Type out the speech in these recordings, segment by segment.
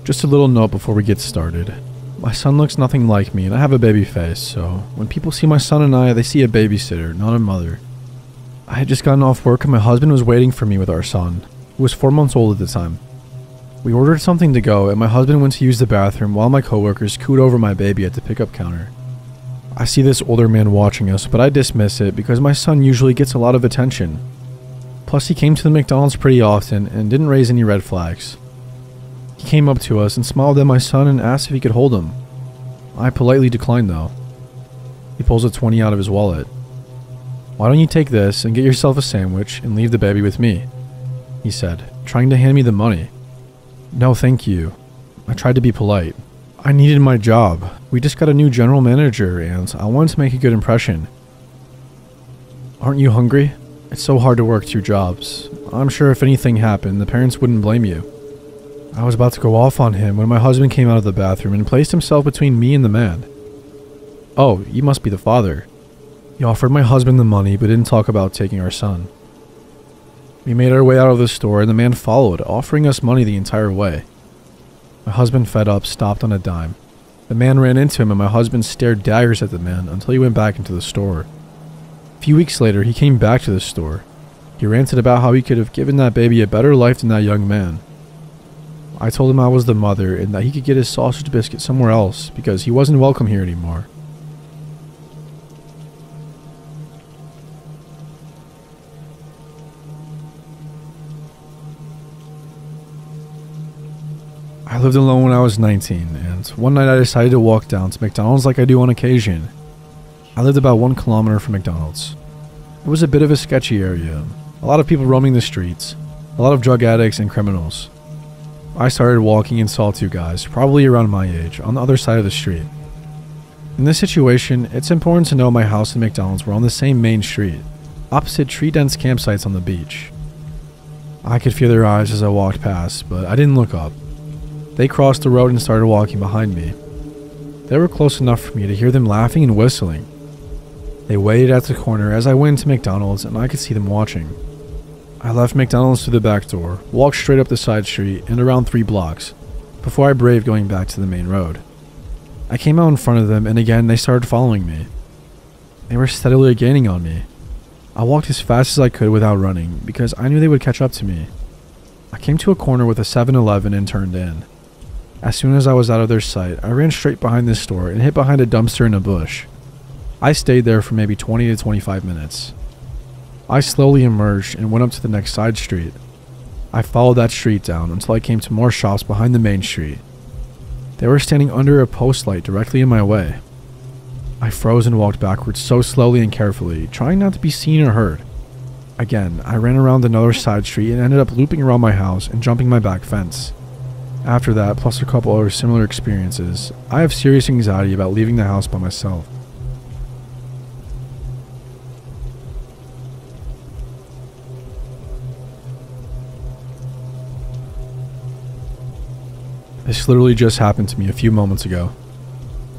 Just a little note before we get started. My son looks nothing like me and I have a baby face, so when people see my son and I, they see a babysitter, not a mother. I had just gotten off work and my husband was waiting for me with our son, who was 4 months old at the time. We ordered something to go and my husband went to use the bathroom while my coworkers cooed over my baby at the pickup counter. I see this older man watching us, but I dismiss it because my son usually gets a lot of attention. Plus he came to the McDonald's pretty often and didn't raise any red flags. He came up to us and smiled at my son and asked if he could hold him. I politely declined though. He pulls a 20 out of his wallet. "Why don't you take this and get yourself a sandwich and leave the baby with me?" he said, trying to hand me the money. "No, thank you." I tried to be polite. I needed my job. We just got a new general manager and I wanted to make a good impression. "Aren't you hungry? It's so hard to work 2 jobs. I'm sure if anything happened, the parents wouldn't blame you." I was about to go off on him when my husband came out of the bathroom and placed himself between me and the man. "Oh, you must be the father." He offered my husband the money but didn't talk about taking our son. We made our way out of the store and the man followed, offering us money the entire way. My husband, fed up, stopped on a dime. The man ran into him and my husband stared daggers at the man until he went back into the store. A few weeks later, he came back to the store. He ranted about how he could have given that baby a better life than that young man. I told him I was the mother and that he could get his sausage biscuit somewhere else because he wasn't welcome here anymore. I lived alone when I was 19, and one night I decided to walk down to McDonald's like I do on occasion. I lived about 1 kilometer from McDonald's. It was a bit of a sketchy area, a lot of people roaming the streets, a lot of drug addicts and criminals. I started walking and saw 2 guys, probably around my age, on the other side of the street. In this situation, it's important to know my house and McDonald's were on the same main street, opposite tree-dense campsites on the beach. I could feel their eyes as I walked past, but I didn't look up. They crossed the road and started walking behind me. They were close enough for me to hear them laughing and whistling. They waited at the corner as I went into McDonald's and I could see them watching. I left McDonald's through the back door, walked straight up the side street and around 3 blocks, before I braved going back to the main road. I came out in front of them and again they started following me. They were steadily gaining on me. I walked as fast as I could without running because I knew they would catch up to me. I came to a corner with a 7-Eleven and turned in. As soon as I was out of their sight, I ran straight behind this store and hid behind a dumpster in a bush. I stayed there for maybe 20 to 25 minutes. I slowly emerged and went up to the next side street. I followed that street down until I came to more shops behind the main street. They were standing under a post light directly in my way. I froze and walked backwards so slowly and carefully, trying not to be seen or heard. Again, I ran around another side street and ended up looping around my house and jumping my back fence. After that, plus a couple other similar experiences, I have serious anxiety about leaving the house by myself. This literally just happened to me a few moments ago.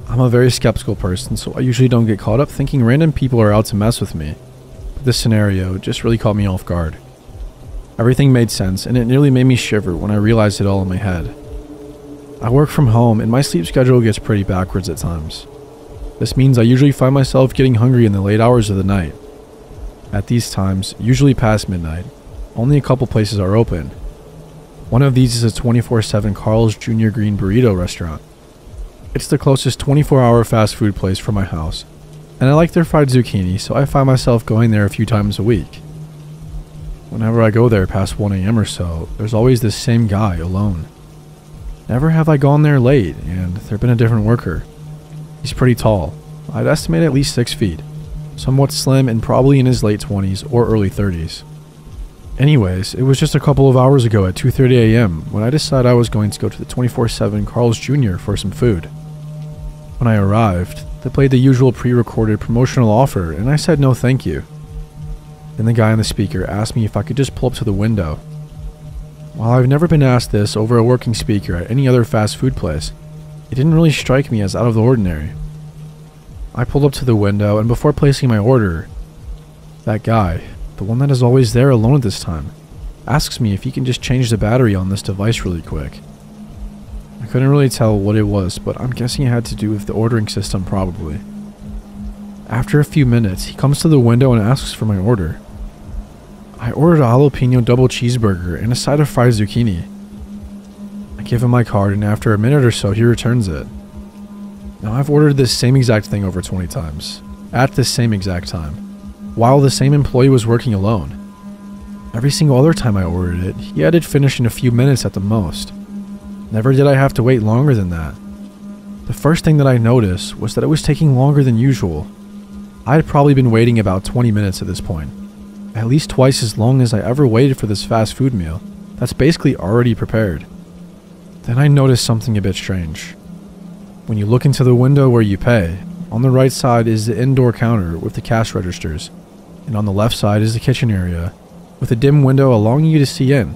I'm a very skeptical person, so I usually don't get caught up thinking random people are out to mess with me. But this scenario just really caught me off guard. Everything made sense, and it nearly made me shiver when I realized it all in my head. I work from home, and my sleep schedule gets pretty backwards at times. This means I usually find myself getting hungry in the late hours of the night. At these times, usually past midnight, only a couple places are open. One of these is a 24/7 Carl's Jr. Green Burrito restaurant. It's the closest 24-hour fast food place from my house, and I like their fried zucchini, so I find myself going there a few times a week. Whenever I go there past 1 a.m. or so, there's always this same guy alone. Never have I gone there late, and there'd been a different worker. He's pretty tall. I'd estimate at least 6 feet, somewhat slim and probably in his late 20s or early 30s. Anyways, it was just a couple of hours ago at 2:30 a.m. when I decided I was going to go to the 24/7 Carl's Jr. for some food. When I arrived, they played the usual pre-recorded promotional offer and I said no thank you. Then the guy on the speaker asked me if I could just pull up to the window. While I've never been asked this over a working speaker at any other fast food place, it didn't really strike me as out of the ordinary. I pulled up to the window and before placing my order, that guy, the one that is always there alone at this time, asks me if he can just change the battery on this device really quick. I couldn't really tell what it was, but I'm guessing it had to do with the ordering system probably. After a few minutes, he comes to the window and asks for my order. I ordered a jalapeno double cheeseburger and a side of fried zucchini. I give him my card, and after a minute or so, he returns it. Now, I've ordered this same exact thing over 20 times, at this same exact time, while the same employee was working alone. Every single other time I ordered it, he had it finished in a few minutes at the most. Never did I have to wait longer than that. The first thing that I noticed was that it was taking longer than usual. I had probably been waiting about 20 minutes at this point, at least twice as long as I ever waited for this fast food meal that's basically already prepared. Then I noticed something a bit strange. When you look into the window where you pay, on the right side is the indoor counter with the cash registers, and on the left side is the kitchen area, with a dim window allowing you to see in.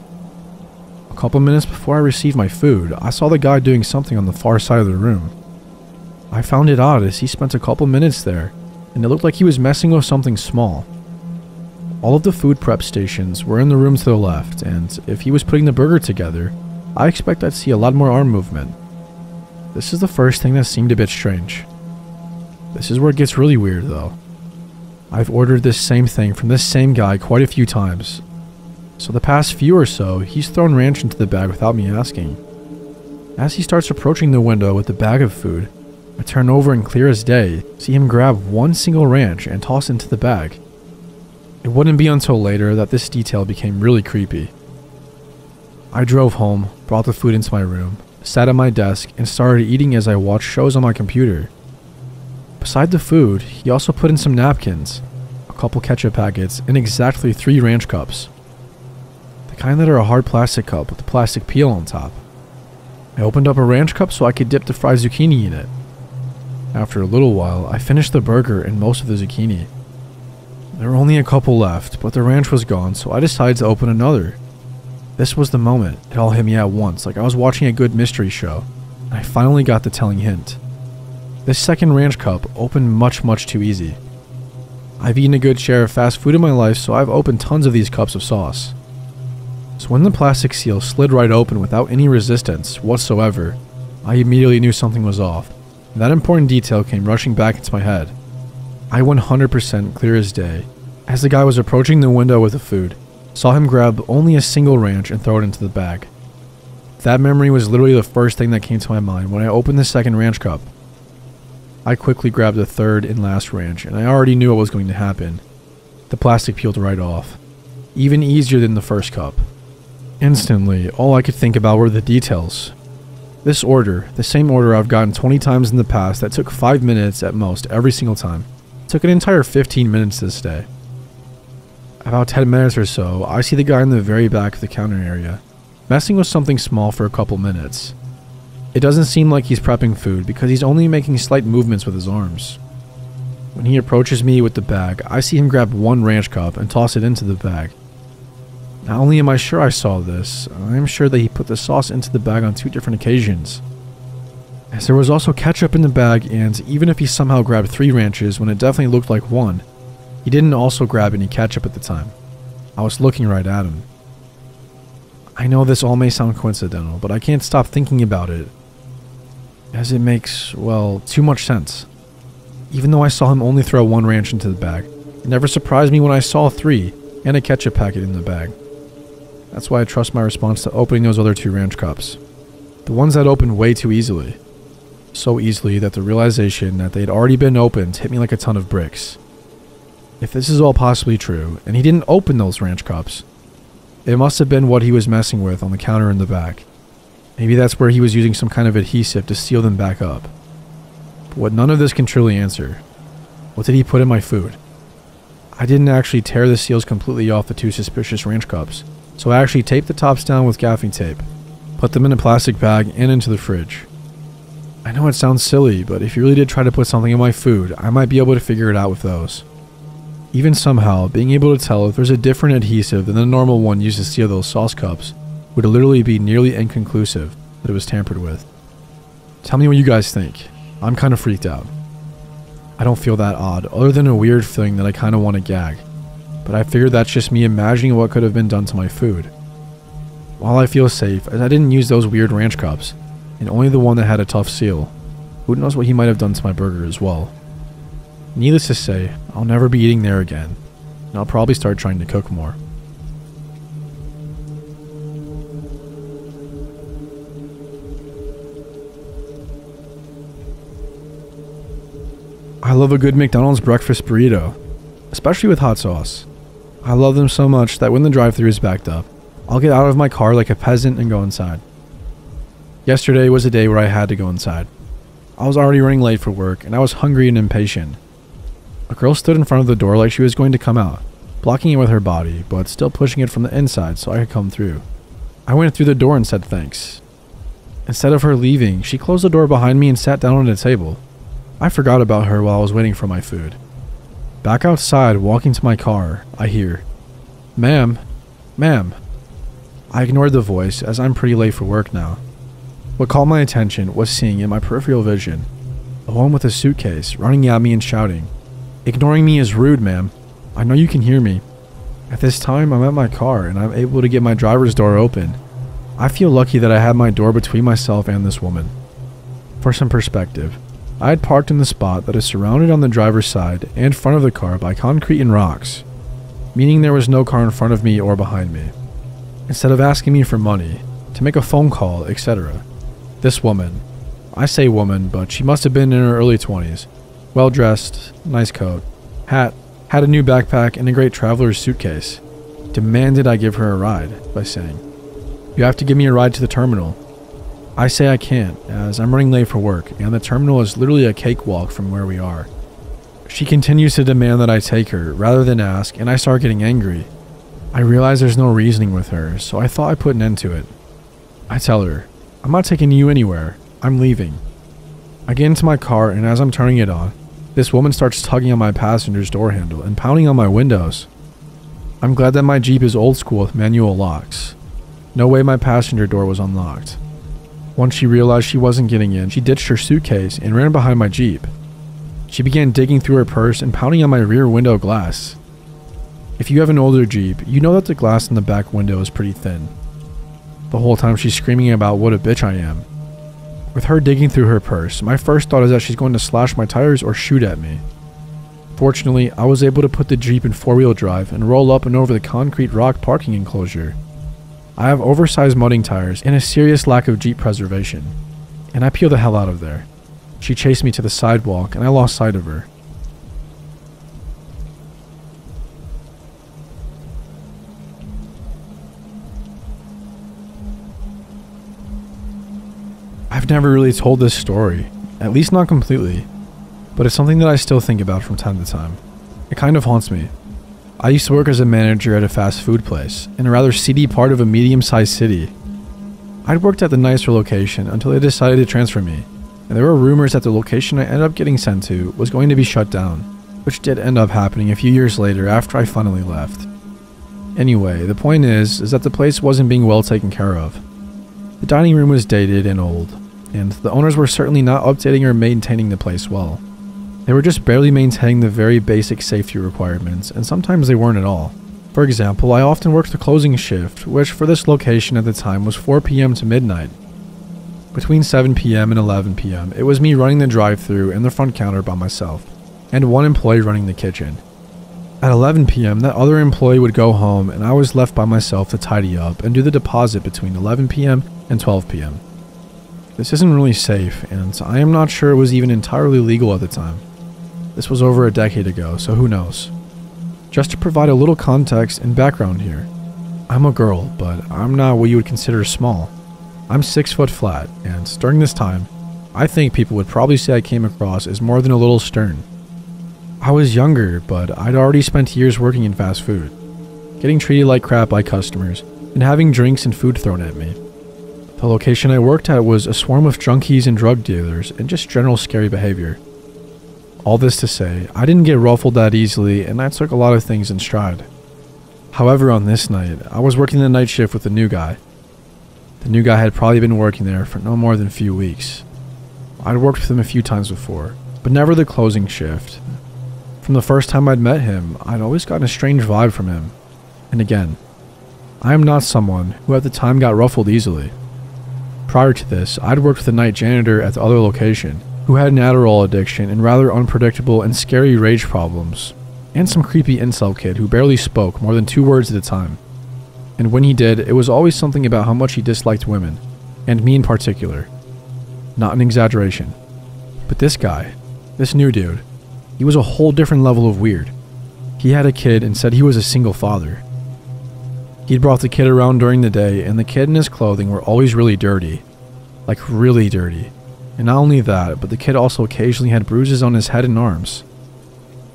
A couple minutes before I received my food, I saw the guy doing something on the far side of the room. I found it odd as he spent a couple minutes there, and it looked like he was messing with something small. All of the food prep stations were in the room to the left, and if he was putting the burger together, I expect I'd see a lot more arm movement. This is the first thing that seemed a bit strange. This is where it gets really weird though. I've ordered this same thing from this same guy quite a few times. So the past few or so, he's thrown ranch into the bag without me asking. As he starts approaching the window with the bag of food, I turn over and clear as day, see him grab one single ranch and toss it into the bag. It wouldn't be until later that this detail became really creepy. I drove home, brought the food into my room, sat at my desk, and started eating as I watched shows on my computer. Beside the food, he also put in some napkins, a couple ketchup packets, and exactly 3 ranch cups. The kind that are a hard plastic cup with a plastic peel on top. I opened up a ranch cup so I could dip the fried zucchini in it. After a little while, I finished the burger and most of the zucchini. There were only a couple left, but the ranch was gone, so I decided to open another. This was the moment. It all hit me at once, like I was watching a good mystery show, and I finally got the telling hint. This second ranch cup opened much too easy. I've eaten a good share of fast food in my life, so I've opened tons of these cups of sauce. So when the plastic seal slid right open without any resistance whatsoever, I immediately knew something was off, and that important detail came rushing back into my head. I 100% clear as day, as the guy was approaching the window with the food, saw him grab only a single ranch and throw it into the bag. That memory was literally the first thing that came to my mind when I opened the second ranch cup. I quickly grabbed the third and last ranch, and I already knew what was going to happen. The plastic peeled right off, even easier than the first cup. Instantly, all I could think about were the details. This order, the same order I've gotten 20 times in the past that took 5 minutes at most every single time, took an entire 15 minutes this day. About 10 minutes or so, I see the guy in the very back of the counter area, messing with something small for a couple minutes. It doesn't seem like he's prepping food because he's only making slight movements with his arms. When he approaches me with the bag, I see him grab one ranch cup and toss it into the bag. Not only am I sure I saw this, I am sure that he put the sauce into the bag on 2 different occasions. As there was also ketchup in the bag, and even if he somehow grabbed 3 ranches when it definitely looked like 1, he didn't also grab any ketchup at the time. I was looking right at him. I know this all may sound coincidental, but I can't stop thinking about it, as it makes, well, too much sense. Even though I saw him only throw 1 ranch into the bag, it never surprised me when I saw 3 and a ketchup packet in the bag. That's why I trust my response to opening those other 2 ranch cups. The ones that opened way too easily. So easily that the realization that they had already been opened hit me like a ton of bricks. If this is all possibly true, and he didn't open those ranch cups, it must have been what he was messing with on the counter in the back. Maybe that's where he was using some kind of adhesive to seal them back up. But what none of this can truly answer. What did he put in my food? I didn't actually tear the seals completely off the 2 suspicious ranch cups, so I actually taped the tops down with gaffing tape, put them in a plastic bag and into the fridge. I know it sounds silly, but if you really did try to put something in my food, I might be able to figure it out with those. Even somehow, being able to tell if there's a different adhesive than the normal one used to seal those sauce cups would literally be nearly inconclusive that it was tampered with. Tell me what you guys think. I'm kind of freaked out. I don't feel that odd, other than a weird feeling that I kind of want to gag, but I figured that's just me imagining what could have been done to my food. While I feel safe, as I didn't use those weird ranch cups, and only the one that had a tough seal. Who knows what he might have done to my burger as well. Needless to say, I'll never be eating there again, and I'll probably start trying to cook more. I love a good McDonald's breakfast burrito, especially with hot sauce. I love them so much that when the drive-thru is backed up, I'll get out of my car like a peasant and go inside. Yesterday was a day where I had to go inside. I was already running late for work, and I was hungry and impatient. A girl stood in front of the door like she was going to come out, blocking it with her body, but still pushing it from the inside so I could come through. I went through the door and said thanks. Instead of her leaving, she closed the door behind me and sat down at a table. I forgot about her while I was waiting for my food. Back outside, walking to my car, I hear, "Ma'am, ma'am." I ignored the voice as I'm pretty late for work now. What caught my attention was seeing in my peripheral vision a woman with a suitcase running at me and shouting, "Ignoring me is rude, ma'am. I know you can hear me." At this time, I'm at my car and I'm able to get my driver's door open. I feel lucky that I had my door between myself and this woman. For some perspective, I had parked in the spot that is surrounded on the driver's side and front of the car by concrete and rocks, meaning there was no car in front of me or behind me. Instead of asking me for money, to make a phone call, etc., this woman, I say woman, but she must have been in her early 20s, well dressed, nice coat, hat, had a new backpack and a great traveler's suitcase, demanded I give her a ride by saying, "You have to give me a ride to the terminal." I say I can't, as I'm running late for work, and the terminal is literally a cakewalk from where we are. She continues to demand that I take her, rather than ask, and I start getting angry. I realize there's no reasoning with her, so I thought I'd put an end to it. I tell her, "I'm not taking you anywhere, I'm leaving." I get into my car, and as I'm turning it on, this woman starts tugging on my passenger's door handle and pounding on my windows. I'm glad that my Jeep is old school with manual locks. No way my passenger door was unlocked. Once she realized she wasn't getting in, she ditched her suitcase and ran behind my Jeep. She began digging through her purse and pounding on my rear window glass. If you have an older Jeep, you know that the glass in the back window is pretty thin. The whole time she's screaming about what a bitch I am. With her digging through her purse, my first thought is that she's going to slash my tires or shoot at me. Fortunately, I was able to put the Jeep in four-wheel drive and roll up and over the concrete rock parking enclosure. I have oversized mudding tires and a serious lack of Jeep preservation, and I peel the hell out of there. She chased me to the sidewalk and I lost sight of her. I've never really told this story, at least not completely, but it's something that I still think about from time to time. It kind of haunts me. I used to work as a manager at a fast food place in a rather seedy part of a medium-sized city. I'd worked at the nicer location until they decided to transfer me, and there were rumors that the location I ended up getting sent to was going to be shut down, which did end up happening a few years later after I finally left. Anyway, the point is that the place wasn't being well taken care of. The dining room was dated and old, and the owners were certainly not updating or maintaining the place well. They were just barely maintaining the very basic safety requirements, and sometimes they weren't at all. For example, I often worked the closing shift, which for this location at the time was 4 p.m. to midnight. Between 7 p.m. and 11 p.m., it was me running the drive-thru and the front counter by myself, and one employee running the kitchen. At 11 p.m., that other employee would go home, and I was left by myself to tidy up and do the deposit between 11 p.m. and 12 p.m. This isn't really safe, and I am not sure it was even entirely legal at the time. This was over a decade ago, so who knows. Just to provide a little context and background here, I'm a girl, but I'm not what you would consider small. I'm 6 foot flat, and during this time, I think people would probably say I came across as more than a little stern. I was younger, but I'd already spent years working in fast food, getting treated like crap by customers, and having drinks and food thrown at me. The location I worked at was a swarm of junkies and drug dealers, and just general scary behavior. All this to say, I didn't get ruffled that easily, and I took a lot of things in stride. However, on this night, I was working the night shift with a new guy. The new guy had probably been working there for no more than a few weeks. I'd worked with him a few times before, but never the closing shift. From the first time I'd met him, I'd always gotten a strange vibe from him. And again, I am not someone who at the time got ruffled easily. Prior to this, I'd worked with a night janitor at the other location, who had an Adderall addiction and rather unpredictable and scary rage problems, and some creepy incel kid who barely spoke more than 2 words at a time. And when he did, it was always something about how much he disliked women, and me in particular. Not an exaggeration. But this guy, this new dude, he was a whole different level of weird. He had a kid and said he was a single father. He'd brought the kid around during the day, and the kid and his clothing were always really dirty. Like really dirty. And not only that, but the kid also occasionally had bruises on his head and arms.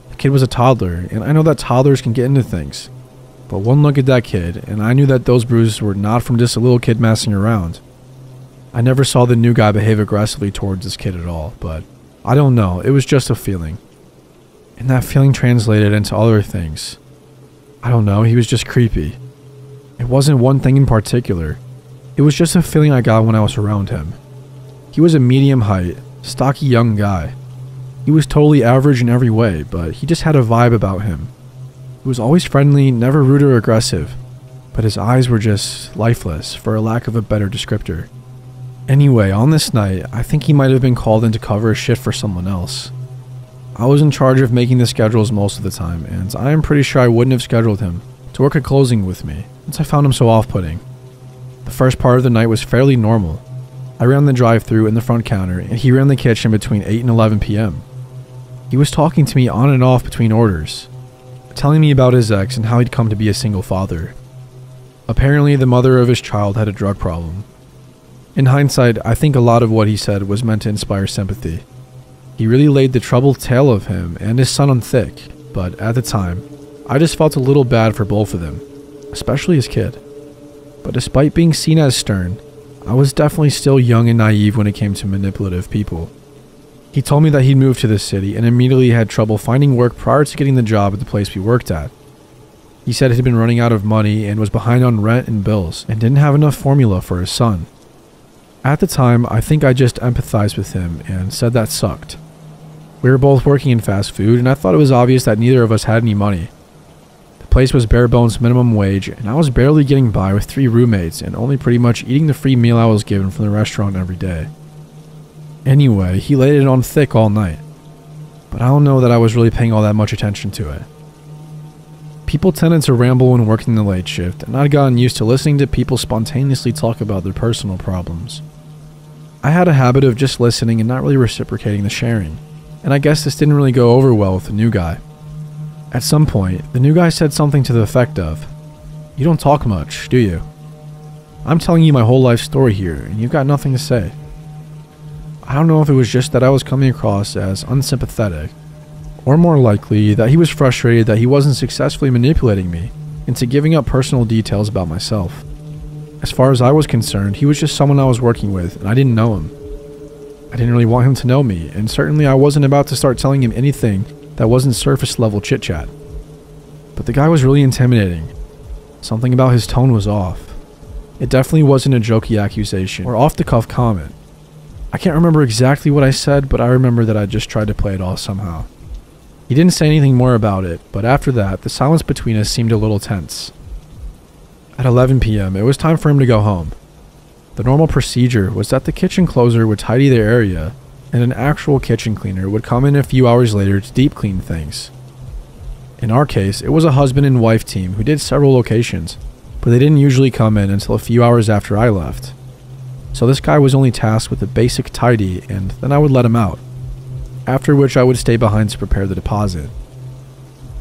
The kid was a toddler, and I know that toddlers can get into things. But one look at that kid, and I knew that those bruises were not from just a little kid messing around. I never saw the new guy behave aggressively towards this kid at all, but I don't know, it was just a feeling. And that feeling translated into other things. I don't know, he was just creepy. It wasn't one thing in particular. It was just a feeling I got when I was around him. He was a medium height, stocky young guy. He was totally average in every way, but he just had a vibe about him. He was always friendly, never rude or aggressive, but his eyes were just lifeless, for a lack of a better descriptor. Anyway, on this night, I think he might have been called in to cover a shift for someone else. I was in charge of making the schedules most of the time, and I am pretty sure I wouldn't have scheduled him to work at closing with me, since I found him so off-putting. The first part of the night was fairly normal. I ran the drive-thru and the front counter, and he ran the kitchen between 8 and 11 p.m. He was talking to me on and off between orders, telling me about his ex and how he'd come to be a single father. Apparently, the mother of his child had a drug problem. In hindsight, I think a lot of what he said was meant to inspire sympathy. He really laid the troubled tale of him and his son on thick, but at the time, I just felt a little bad for both of them, especially his kid. But despite being seen as stern, I was definitely still young and naive when it came to manipulative people. He told me that he'd moved to this city and immediately had trouble finding work prior to getting the job at the place we worked at. He said he'd been running out of money and was behind on rent and bills and didn't have enough formula for his son. At the time, I think I just empathized with him and said that sucked. We were both working in fast food, and I thought it was obvious that neither of us had any money. The place was bare bones minimum wage, and I was barely getting by with 3 roommates and only pretty much eating the free meal I was given from the restaurant every day. Anyway, he laid it on thick all night, but I don't know that I was really paying all that much attention to it. People tended to ramble when working the late shift, and I'd gotten used to listening to people spontaneously talk about their personal problems. I had a habit of just listening and not really reciprocating the sharing, and I guess this didn't really go over well with the new guy. At some point, the new guy said something to the effect of, "You don't talk much, do you? I'm telling you my whole life story here, and you've got nothing to say." I don't know if it was just that I was coming across as unsympathetic, or more likely that he was frustrated that he wasn't successfully manipulating me into giving up personal details about myself. As far as I was concerned, he was just someone I was working with, and I didn't know him. I didn't really want him to know me, and certainly I wasn't about to start telling him anything that wasn't surface-level chit-chat. But the guy was really intimidating. Something about his tone was off. It definitely wasn't a jokey accusation or off-the-cuff comment. I can't remember exactly what I said, but I remember that I just tried to play it off somehow. He didn't say anything more about it, but after that, the silence between us seemed a little tense. At 11 p.m., it was time for him to go home. The normal procedure was that the kitchen closer would tidy their area, and an actual kitchen cleaner would come in a few hours later to deep clean things. In our case, it was a husband and wife team who did several locations, but they didn't usually come in until a few hours after I left. So this guy was only tasked with a basic tidy, and then I would let him out, after which I would stay behind to prepare the deposit.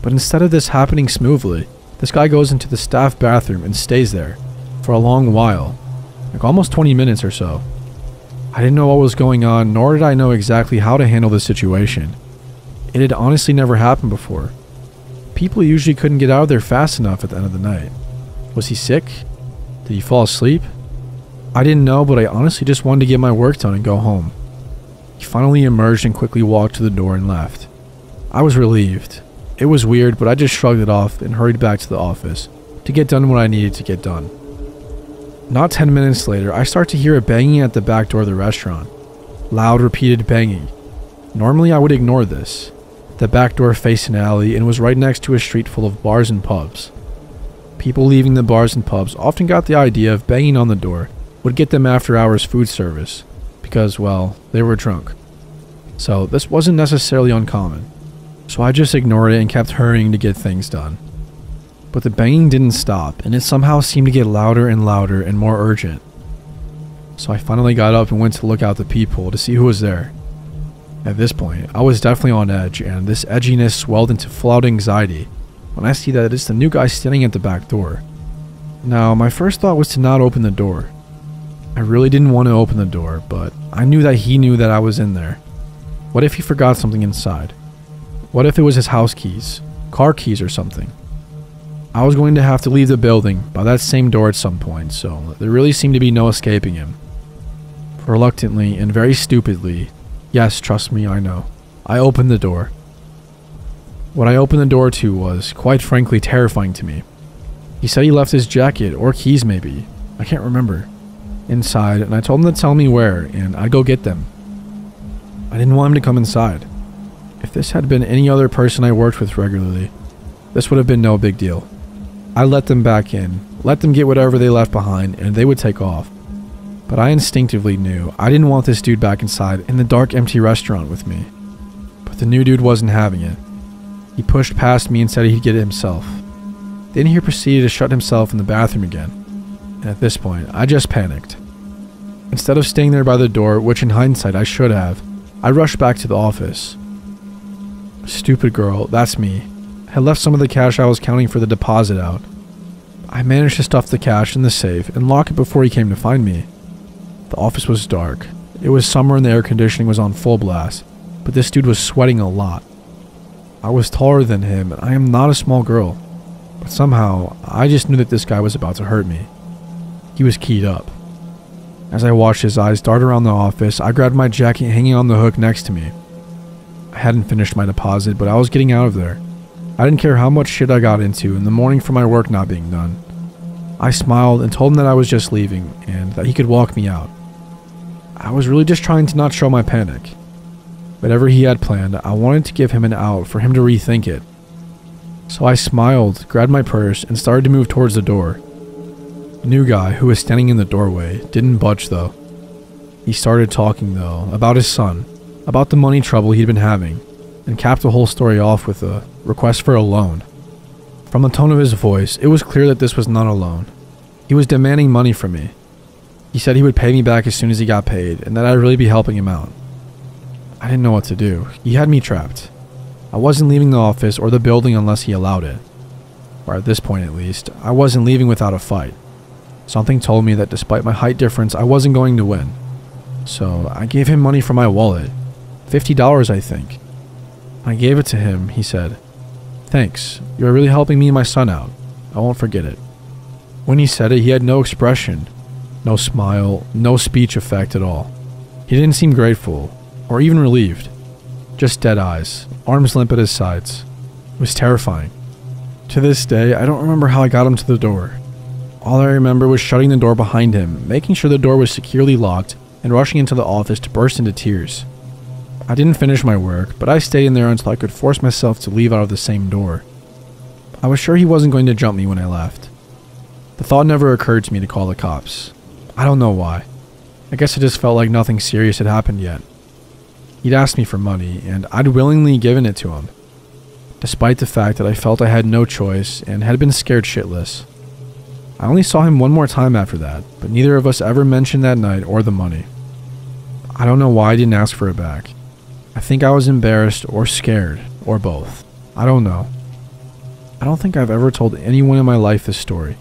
But instead of this happening smoothly, this guy goes into the staff bathroom and stays there for a long while, like almost 20 minutes or so. I didn't know what was going on, nor did I know exactly how to handle the situation. It had honestly never happened before. People usually couldn't get out of there fast enough at the end of the night. Was he sick? Did he fall asleep? I didn't know, but I honestly just wanted to get my work done and go home. He finally emerged and quickly walked to the door and left. I was relieved. It was weird, but I just shrugged it off and hurried back to the office to get done what I needed to get done. Not 10 minutes later, I start to hear a banging at the back door of the restaurant. Loud, repeated banging. Normally, I would ignore this. The back door faced an alley and was right next to a street full of bars and pubs. People leaving the bars and pubs often got the idea of banging on the door would get them after hours food service because, well, they were drunk. So this wasn't necessarily uncommon. So I just ignored it and kept hurrying to get things done. But the banging didn't stop, and it somehow seemed to get louder and louder and more urgent. So I finally got up and went to look out the peephole to see who was there. At this point, I was definitely on edge, and this edginess swelled into full-out anxiety when I see that it's the new guy standing at the back door. Now, my first thought was to not open the door. I really didn't want to open the door, but I knew that he knew that I was in there. What if he forgot something inside? What if it was his house keys, car keys or something? I was going to have to leave the building by that same door at some point, so there really seemed to be no escaping him. Reluctantly and very stupidly, yes, trust me, I know, I opened the door. What I opened the door to was, quite frankly, terrifying to me. He said he left his jacket, or keys maybe, I can't remember, inside, and I told him to tell me where, and I'd go get them. I didn't want him to come inside. If this had been any other person I worked with regularly, this would have been no big deal. I let them back in, let them get whatever they left behind, and they would take off. But I instinctively knew I didn't want this dude back inside in the dark, empty restaurant with me. But the new dude wasn't having it. He pushed past me and said he'd get it himself. Then he proceeded to shut himself in the bathroom again. And at this point, I just panicked. Instead of staying there by the door, which in hindsight I should have, I rushed back to the office. Stupid girl, that's me. Had left some of the cash I was counting for the deposit out. I managed to stuff the cash in the safe and lock it before he came to find me. The office was dark. It was summer and the air conditioning was on full blast, but this dude was sweating a lot. I was taller than him, and I am not a small girl, but somehow I just knew that this guy was about to hurt me. He was keyed up. As I watched his eyes dart around the office, I grabbed my jacket hanging on the hook next to me. I hadn't finished my deposit, but I was getting out of there. I didn't care how much shit I got into in the morning for my work not being done. I smiled and told him that I was just leaving and that he could walk me out. I was really just trying to not show my panic. Whatever he had planned, I wanted to give him an out for him to rethink it. So I smiled, grabbed my purse, and started to move towards the door. The new guy, who was standing in the doorway, didn't budge though. He started talking though, about his son, about the money trouble he'd been having, and capped the whole story off with a request for a loan. From the tone of his voice, it was clear that this was not a loan. He was demanding money from me. He said he would pay me back as soon as he got paid, and that I'd really be helping him out. I didn't know what to do. He had me trapped. I wasn't leaving the office or the building unless he allowed it. Or at this point at least, I wasn't leaving without a fight. Something told me that despite my height difference, I wasn't going to win. So I gave him money from my wallet. $50, I think. When I gave it to him, he said, "Thanks, you are really helping me and my son out. I won't forget it." When he said it, he had no expression, no smile, no speech effect at all. He didn't seem grateful, or even relieved. Just dead eyes, arms limp at his sides. It was terrifying. To this day, I don't remember how I got him to the door. All I remember was shutting the door behind him, making sure the door was securely locked, and rushing into the office to burst into tears. I didn't finish my work, but I stayed in there until I could force myself to leave out of the same door. I was sure he wasn't going to jump me when I left. The thought never occurred to me to call the cops. I don't know why. I guess it just felt like nothing serious had happened yet. He'd asked me for money, and I'd willingly given it to him, despite the fact that I felt I had no choice and had been scared shitless. I only saw him one more time after that, but neither of us ever mentioned that night or the money. I don't know why I didn't ask for it back. I think I was embarrassed or scared, or both. I don't know. I don't think I've ever told anyone in my life this story.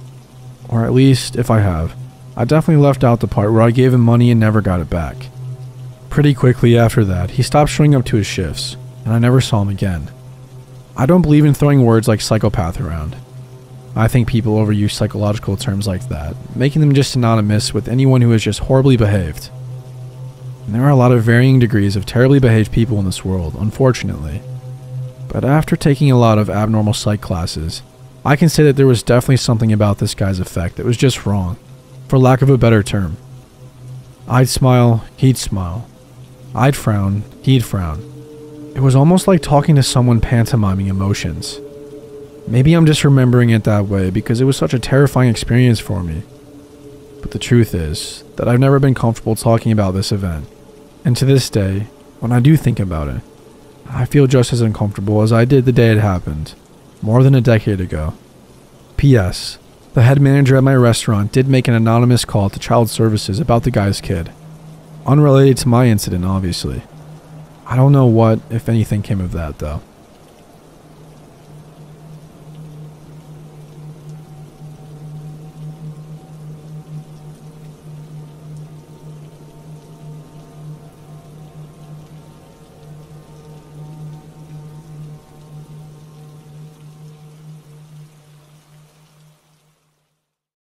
Or at least, if I have, I definitely left out the part where I gave him money and never got it back. Pretty quickly after that, he stopped showing up to his shifts, and I never saw him again. I don't believe in throwing words like psychopath around. I think people overuse psychological terms like that, making them just synonymous with anyone who is just horribly behaved. And there are a lot of varying degrees of terribly behaved people in this world, unfortunately. But after taking a lot of abnormal psych classes, I can say that there was definitely something about this guy's effect that was just wrong, for lack of a better term. I'd smile, he'd smile. I'd frown, he'd frown. It was almost like talking to someone pantomiming emotions. Maybe I'm just remembering it that way because it was such a terrifying experience for me. but the truth is that I've never been comfortable talking about this event. And to this day, when I do think about it, I feel just as uncomfortable as I did the day it happened, more than a decade ago. P.S. The head manager at my restaurant did make an anonymous call to child services about the guy's kid. Unrelated to my incident, obviously. I don't know what, if anything, came of that, though.